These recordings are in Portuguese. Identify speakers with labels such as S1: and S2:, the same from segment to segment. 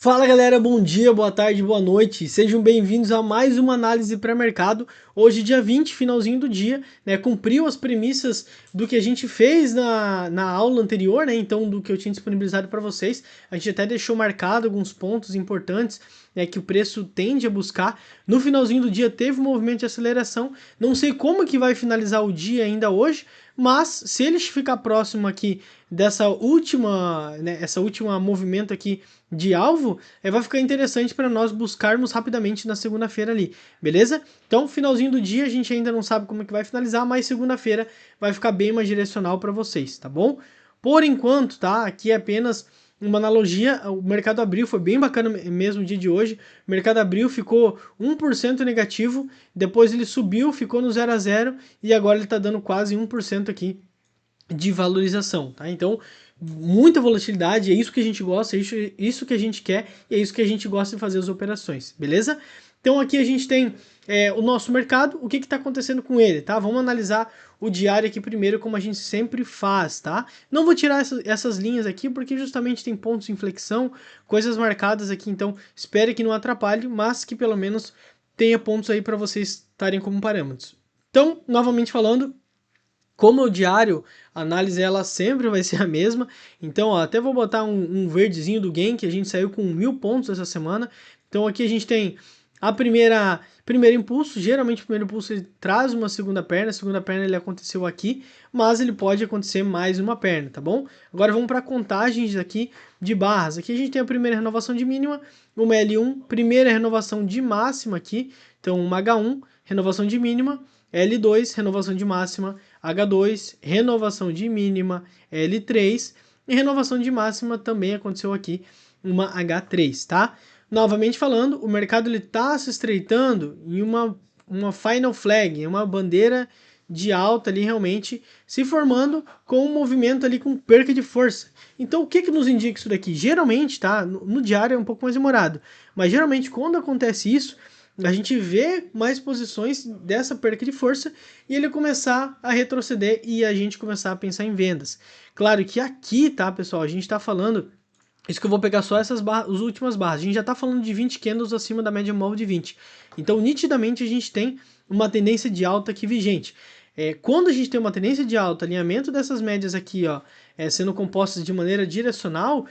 S1: Fala galera, bom dia, boa tarde, boa noite, sejam bem-vindos a mais uma análise pré-mercado. Hoje dia 20, finalzinho do dia, né, cumpriu as premissas do que a gente fez na aula anterior, né, então do que eu tinha disponibilizado para vocês. A gente até deixou marcado alguns pontos importantes, né, que o preço tende a buscar. No finalzinho do dia teve um movimento de aceleração, não sei como que vai finalizar o dia ainda hoje, mas se ele ficar próximo aqui dessa última, né, essa última movimento aqui de alvo, vai ficar interessante para nós buscarmos rapidamente na segunda-feira ali, beleza? Então, finalzinho do dia, a gente ainda não sabe como é que vai finalizar, mas segunda-feira vai ficar bem mais direcional para vocês, tá bom? Por enquanto, tá? Aqui é apenas uma analogia, o mercado abriu, foi bem bacana mesmo o dia de hoje, o mercado abriu, ficou 1% negativo, depois ele subiu, ficou no 0 a 0 e agora ele está dando quase 1% aqui de valorização, tá? Então, muita volatilidade, é isso que a gente gosta, é isso que a gente quer e é isso que a gente gosta de fazer as operações, beleza? Então aqui a gente tem o nosso mercado, o que está acontecendo com ele, tá? Vamos analisar o diário aqui primeiro, como a gente sempre faz, tá? Não vou tirar essas linhas aqui, porque justamente tem pontos de inflexão, coisas marcadas aqui, então espere que não atrapalhe, mas que pelo menos tenha pontos aí para vocês estarem como parâmetros. Então, novamente falando, como o diário, a análise ela sempre vai ser a mesma. Então, ó, até vou botar um verdezinho do Genki, a gente saiu com 1000 pontos essa semana. Então aqui a gente tem a primeiro impulso, geralmente o primeiro impulso ele traz uma a segunda perna ele aconteceu aqui, mas ele pode acontecer mais uma perna, tá bom? Agora vamos para contagens aqui de barras. Aqui a gente tem a primeira renovação de mínima, uma L1, primeira renovação de máxima aqui, então uma H1, renovação de mínima, L2, renovação de máxima, H2, renovação de mínima, L3, e renovação de máxima também aconteceu aqui, uma H3, tá? Novamente falando, o mercado está se estreitando em uma final flag, uma bandeira de alta ali realmente se formando com um movimento ali com perca de força. Então o que nos indica isso daqui? Geralmente, tá? No diário é um pouco mais demorado, mas geralmente quando acontece isso, a gente vê mais posições dessa perca de força e ele começar a retroceder e a gente começar a pensar em vendas. Claro que aqui, tá, pessoal, a gente está falando, isso que eu vou pegar só essas barras, as últimas barras, a gente já está falando de 20 candles acima da média móvel de 20. Então, nitidamente, a gente tem uma tendência de alta aqui vigente. Quando a gente tem uma tendência de alta, alinhamento dessas médias aqui, ó, sendo compostas de maneira direcional,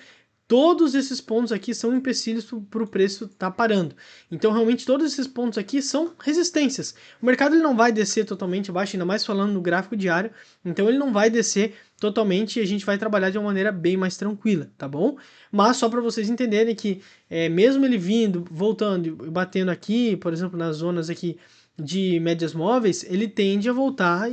S1: todos esses pontos aqui são empecilhos para o preço estar parando. Então, realmente, todos esses pontos aqui são resistências. O mercado ele não vai descer totalmente abaixo, ainda mais falando no gráfico diário. Então, ele não vai descer totalmente e a gente vai trabalhar de uma maneira bem mais tranquila, tá bom? Mas só para vocês entenderem que, mesmo ele vindo, voltando e batendo aqui, por exemplo, nas zonas aqui de médias móveis, ele tende a voltar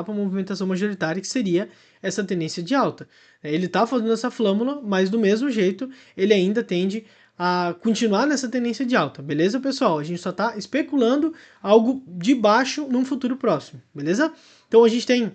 S1: para uma movimentação majoritária, que seria essa tendência de alta. Ele está fazendo essa flâmula, mas do mesmo jeito ele ainda tende a continuar nessa tendência de alta, beleza, pessoal? A gente só está especulando algo de baixo num futuro próximo, beleza? Então a gente tem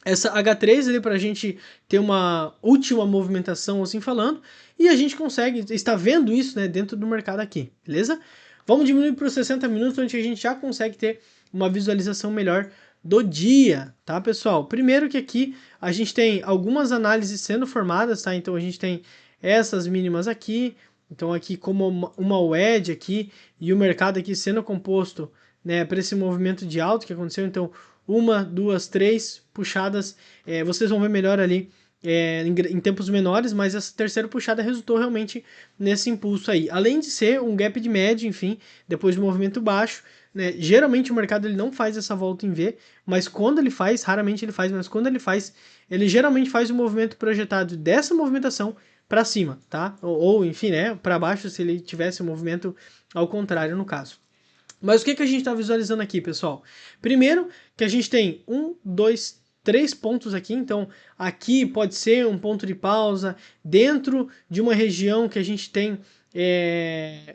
S1: essa H3 ali para a gente ter uma última movimentação, assim falando, e a gente consegue, está vendo isso, né, dentro do mercado aqui, beleza? Vamos diminuir para os 60 minutos, onde a gente já consegue ter uma visualização melhor do dia, tá, pessoal? Primeiro que aqui a gente tem algumas análises sendo formadas, tá? Então a gente tem essas mínimas aqui, então aqui como uma wedge aqui, e o mercado aqui sendo composto, né, para esse movimento de alta que aconteceu, então uma, duas, três puxadas, vocês vão ver melhor ali em tempos menores, mas essa terceira puxada resultou realmente nesse impulso aí. Além de ser um gap de média, enfim, depois de um movimento baixo, né, geralmente o mercado ele não faz essa volta em V, mas quando ele faz, raramente ele faz, mas quando ele faz, ele geralmente faz um movimento projetado dessa movimentação para cima, tá? Ou enfim, né, para baixo se ele tivesse um movimento ao contrário no caso. Mas o que a gente está visualizando aqui, pessoal? Primeiro, que a gente tem 1, 2, 3 pontos aqui, então aqui pode ser um ponto de pausa dentro de uma região que a gente tem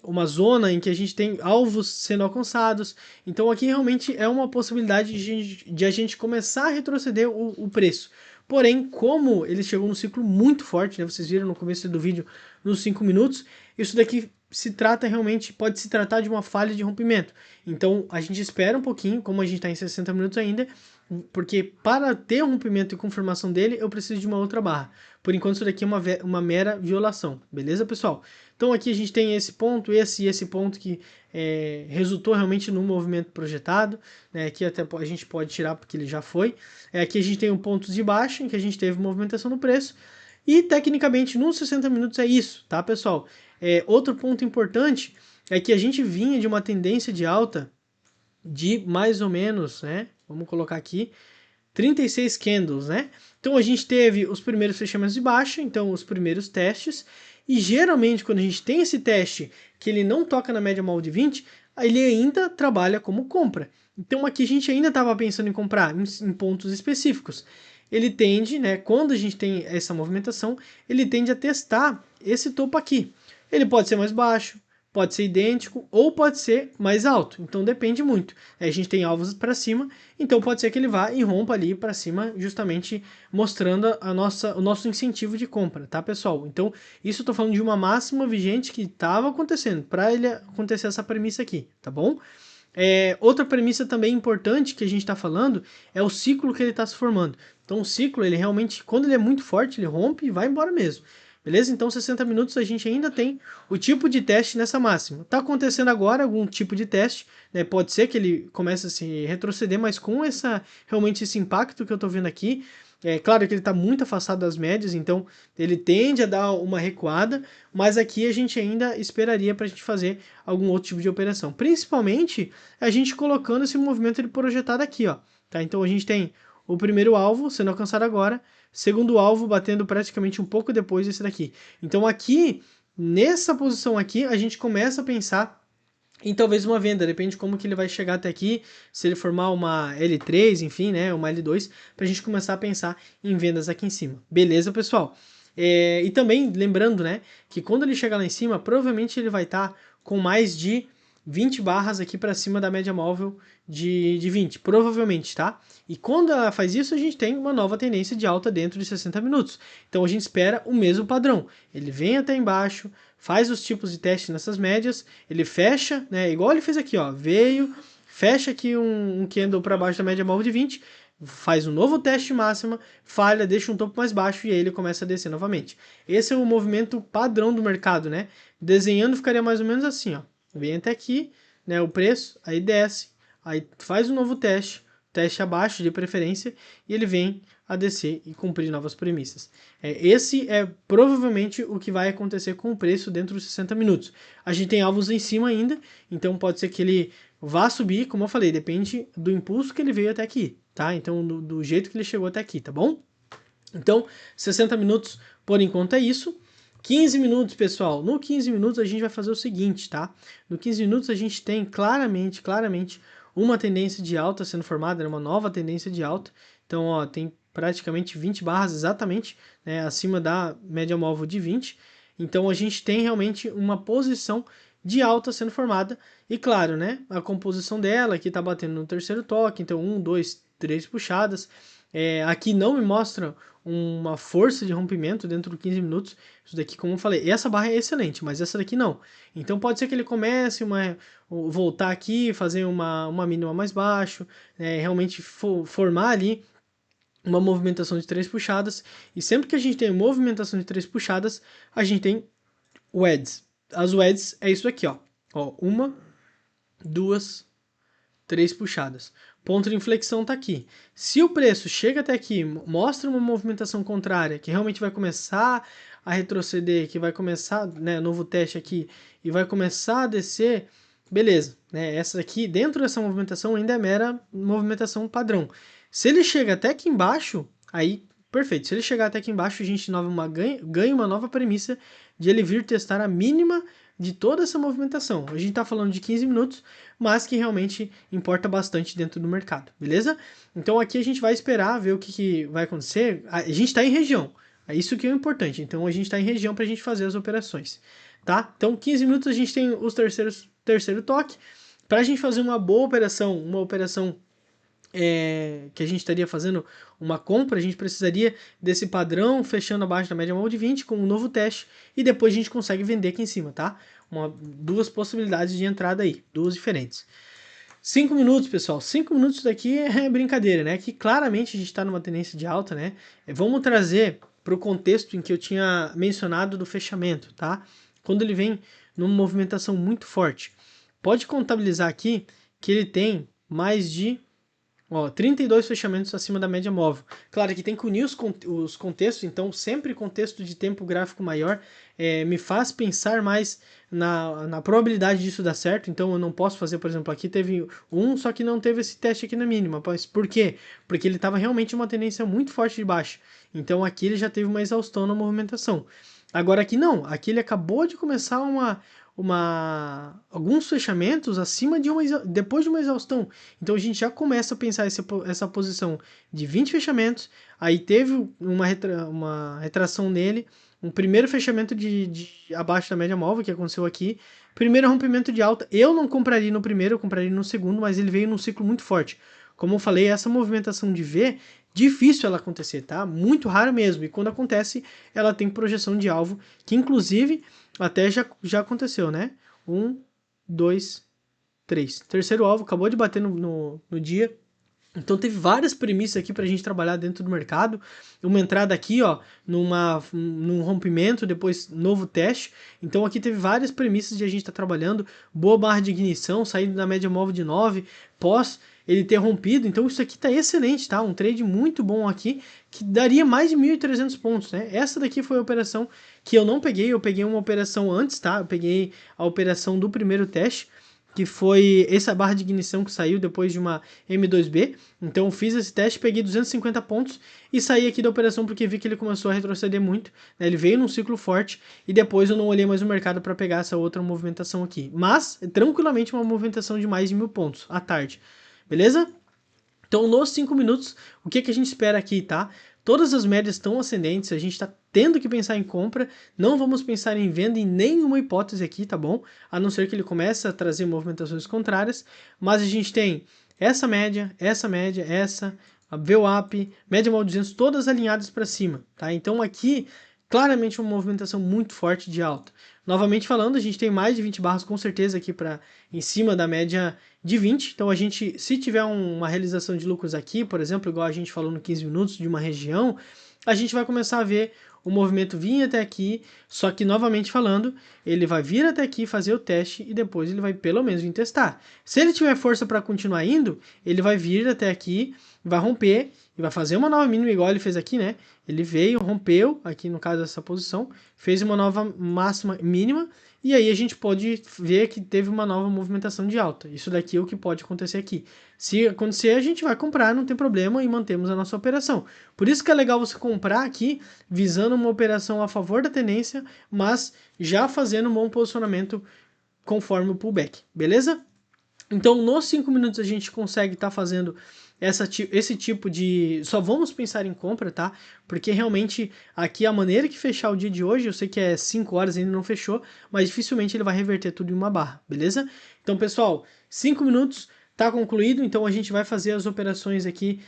S1: uma zona em que a gente tem alvos sendo alcançados, então aqui realmente é uma possibilidade de a gente começar a retroceder o preço. Porém, como ele chegou num ciclo muito forte, né, vocês viram no começo do vídeo, nos 5 minutos, isso daqui se trata realmente, pode se tratar de uma falha de rompimento. Então a gente espera um pouquinho, como a gente está em 60 minutos ainda, porque para ter um rompimento e confirmação dele, eu preciso de uma outra barra. Por enquanto isso daqui é uma mera violação, beleza, pessoal? Então aqui a gente tem esse ponto, esse ponto que resultou realmente no movimento projetado, né? Aqui até a gente pode tirar porque ele já foi. Aqui a gente tem um ponto de baixa, em que a gente teve movimentação no preço, e tecnicamente nos 60 minutos é isso, tá, pessoal? Outro ponto importante é que a gente vinha de uma tendência de alta de mais ou menos, né? Vamos colocar aqui 36 candles, né? Então a gente teve os primeiros fechamentos de baixa, então os primeiros testes, e geralmente quando a gente tem esse teste que ele não toca na média móvel de 20, ele ainda trabalha como compra. Então aqui a gente ainda estava pensando em comprar em pontos específicos. Ele tende, né, quando a gente tem essa movimentação, ele tende a testar esse topo aqui. Ele pode ser mais baixo, pode ser idêntico ou pode ser mais alto, então depende muito. A gente tem alvos para cima, então pode ser que ele vá e rompa ali para cima, justamente mostrando o nosso incentivo de compra, tá, pessoal? Então isso eu tô falando de uma máxima vigente que estava acontecendo, para ele acontecer essa premissa aqui, tá bom? Outra premissa também importante que a gente está falando é o ciclo que ele está se formando. Então o ciclo, ele realmente, quando ele é muito forte, ele rompe e vai embora mesmo. Beleza? Então 60 minutos a gente ainda tem o tipo de teste nessa máxima. Está acontecendo agora algum tipo de teste, né? Pode ser que ele comece a se retroceder, mas com realmente esse impacto que eu estou vendo aqui, é claro que ele está muito afastado das médias, então ele tende a dar uma recuada, mas aqui a gente ainda esperaria para a gente fazer algum outro tipo de operação. Principalmente a gente colocando esse movimento projetado aqui, ó. Tá? Então a gente tem o primeiro alvo sendo alcançado agora, segundo alvo batendo praticamente um pouco depois desse daqui. Então aqui, nessa posição aqui, a gente começa a pensar em talvez uma venda, depende de como que ele vai chegar até aqui, se ele formar uma L3, enfim, né, uma L2, para a gente começar a pensar em vendas aqui em cima. Beleza, pessoal? E também lembrando, né, que quando ele chegar lá em cima, provavelmente ele vai estar com mais de 20 barras aqui para cima da média móvel de 20, provavelmente, tá? E quando ela faz isso, a gente tem uma nova tendência de alta dentro de 60 minutos. Então a gente espera o mesmo padrão. Ele vem até embaixo, faz os tipos de teste nessas médias, ele fecha, né? Igual ele fez aqui, ó. Veio, fecha aqui um candle para baixo da média móvel de 20, faz um novo teste máxima, falha, deixa um topo mais baixo e aí ele começa a descer novamente. Esse é o movimento padrão do mercado, né? Desenhando ficaria mais ou menos assim, ó. Vem até aqui, né, o preço, aí desce, aí faz um novo teste abaixo de preferência, e ele vem a descer e cumprir novas premissas. Esse é provavelmente o que vai acontecer com o preço dentro dos 60 minutos. A gente tem alvos em cima ainda, então pode ser que ele vá subir, como eu falei, depende do impulso que ele veio até aqui, tá? Então do jeito que ele chegou até aqui, tá bom? Então 60 minutos por enquanto é isso. 15 minutos, pessoal. No 15 minutos a gente vai fazer o seguinte, tá? No 15 minutos a gente tem claramente uma tendência de alta sendo formada, uma nova tendência de alta. Então, ó, tem praticamente 20 barras exatamente, né, acima da média móvel de 20. Então, a gente tem realmente uma posição de alta sendo formada. E claro, né, a composição dela aqui está batendo no terceiro toque. Então, 1, 2, 3 puxadas. Aqui não me mostra uma força de rompimento dentro de 15 minutos. Isso daqui, como eu falei, essa barra é excelente, mas essa daqui não. Então pode ser que ele comece voltar aqui, fazer uma mínima mais baixo, realmente formar ali uma movimentação de 3 puxadas. E sempre que a gente tem movimentação de 3 puxadas, a gente tem WEDs. As WEDs é isso aqui, ó. 1, 2, 3 puxadas. Ponto de inflexão está aqui. Se o preço chega até aqui, mostra uma movimentação contrária, que realmente vai começar a retroceder, que vai começar, né, novo teste aqui, e vai começar a descer, beleza. Né, essa aqui, dentro dessa movimentação, ainda é mera movimentação padrão. Se ele chega até aqui embaixo, aí, perfeito. Se ele chegar até aqui embaixo, a gente ganha uma nova premissa de ele vir testar a mínima de toda essa movimentação. A gente está falando de 15 minutos, mas que realmente importa bastante dentro do mercado, beleza? Então aqui a gente vai esperar ver o que vai acontecer. A gente está em região, é isso que é importante. Então a gente está em região para a gente fazer as operações, tá? Então 15 minutos a gente tem os terceiro toque. Para a gente fazer uma boa operação, uma operação que a gente estaria fazendo uma compra, a gente precisaria desse padrão fechando abaixo da média móvel de 20 com um novo teste e depois a gente consegue vender aqui em cima, tá? Duas possibilidades de entrada aí, duas diferentes. 5 minutos, pessoal. 5 minutos daqui é brincadeira, né? Que claramente a gente está numa tendência de alta, né? Vamos trazer para o contexto em que eu tinha mencionado do fechamento, tá? Quando ele vem numa movimentação muito forte. Pode contabilizar aqui que ele tem mais de 32 fechamentos acima da média móvel. Claro que tem que unir os contextos, então sempre contexto de tempo gráfico maior me faz pensar mais na probabilidade disso dar certo. Então eu não posso fazer, por exemplo, aqui teve só que não teve esse teste aqui na mínima. Por quê? Porque ele estava realmente em uma tendência muito forte de baixa. Então aqui ele já teve uma exaustão na movimentação. Agora aqui não, aqui ele acabou de começar alguns fechamentos depois de uma exaustão. Então a gente já começa a pensar essa posição de 20 fechamentos, aí teve uma retração nele, um primeiro fechamento de abaixo da média móvel, que aconteceu aqui, primeiro rompimento de alta, eu não compraria no primeiro, eu compraria no segundo, mas ele veio num ciclo muito forte. Como eu falei, essa movimentação de V, difícil ela acontecer, tá? Muito raro mesmo, e quando acontece, ela tem projeção de alvo, que inclusive até já aconteceu, né? 1, 2, 3. Terceiro alvo, acabou de bater no dia. Então teve várias premissas aqui para a gente trabalhar dentro do mercado. Uma entrada aqui, ó, num rompimento, depois novo teste. Então aqui teve várias premissas de a gente estar trabalhando. Boa barra de ignição, saindo da média móvel de 9, pós ele ter rompido. Então isso aqui tá excelente, tá? Um trade muito bom aqui, que daria mais de 1.300 pontos, né? Essa daqui foi a operação que eu não peguei. Eu peguei uma operação antes, tá? Eu peguei a operação do primeiro teste, que foi essa barra de ignição que saiu depois de uma M2B. Então eu fiz esse teste, peguei 250 pontos e saí aqui da operação porque vi que ele começou a retroceder muito, né? Ele veio num ciclo forte e depois eu não olhei mais o mercado para pegar essa outra movimentação aqui. Mas, tranquilamente, uma movimentação de mais de 1.000 pontos à tarde. Beleza? Então, nos 5 minutos, o que a gente espera aqui, tá? Todas as médias estão ascendentes, a gente está tendo que pensar em compra, não vamos pensar em venda em nenhuma hipótese aqui, tá bom? A não ser que ele comece a trazer movimentações contrárias, mas a gente tem essa, a VWAP, média móvel 200, todas alinhadas para cima, tá? Então aqui, claramente uma movimentação muito forte de alta. Novamente falando, a gente tem mais de 20 barras com certeza aqui em cima da média de 20, então a gente, se tiver uma realização de lucros aqui, por exemplo, igual a gente falou no 15 minutos de uma região, a gente vai começar a ver o movimento vir até aqui, só que novamente falando, ele vai vir até aqui fazer o teste e depois ele vai pelo menos vir testar. Se ele tiver força para continuar indo, ele vai vir até aqui, vai romper e vai fazer uma nova mínima igual ele fez aqui, né? Ele veio, rompeu, aqui no caso dessa posição, fez uma nova máxima mínima, e aí a gente pode ver que teve uma nova movimentação de alta. Isso daqui é o que pode acontecer aqui. Se acontecer, a gente vai comprar, não tem problema, e mantemos a nossa operação. Por isso que é legal você comprar aqui, visando uma operação a favor da tendência, mas já fazendo um bom posicionamento conforme o pullback, beleza? Então, nos 5 minutos a gente consegue estar fazendo esse tipo de... Só vamos pensar em compra, tá? Porque realmente aqui a maneira que fechar o dia de hoje, eu sei que é 5 horas ainda não fechou, mas dificilmente ele vai reverter tudo em uma barra, beleza? Então, pessoal, 5 minutos tá concluído, então a gente vai fazer as operações aqui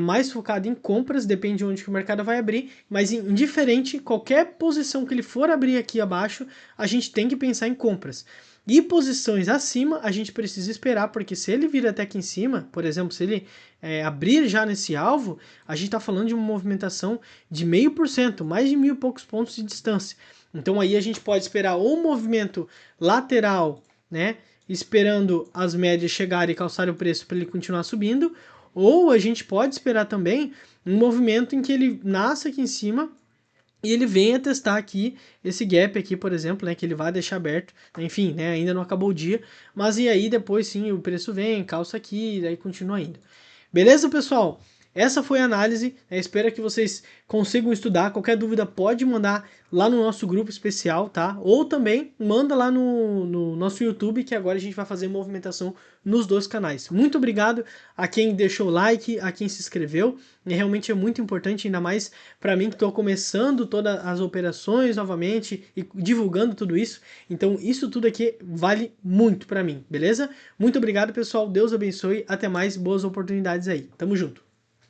S1: mais focado em compras, depende de onde que o mercado vai abrir, mas indiferente, qualquer posição que ele for abrir aqui abaixo, a gente tem que pensar em compras. E posições acima, a gente precisa esperar, porque se ele vir até aqui em cima, por exemplo, se ele abrir já nesse alvo, a gente está falando de uma movimentação de 0,5%, mais de 1.000 e poucos pontos de distância. Então aí a gente pode esperar ou um movimento lateral, né, esperando as médias chegarem e calçarem o preço para ele continuar subindo, ou a gente pode esperar também um movimento em que ele nasce aqui em cima, e ele venha testar aqui esse gap aqui, por exemplo, né, que ele vai deixar aberto, enfim, né, ainda não acabou o dia, mas e aí depois sim o preço vem, calça aqui e daí continua indo. Beleza, pessoal? essa foi a análise, espero que vocês consigam estudar. Qualquer dúvida pode mandar lá no nosso grupo especial, tá? Ou também manda lá no nosso YouTube, que agora a gente vai fazer movimentação nos dois canais. Muito obrigado a quem deixou o like, a quem se inscreveu. Realmente é muito importante, ainda mais para mim que estou começando todas as operações novamente e divulgando tudo isso. Então isso tudo aqui vale muito para mim, beleza? Muito obrigado, pessoal. Deus abençoe. Até mais. Boas oportunidades aí. Tamo junto.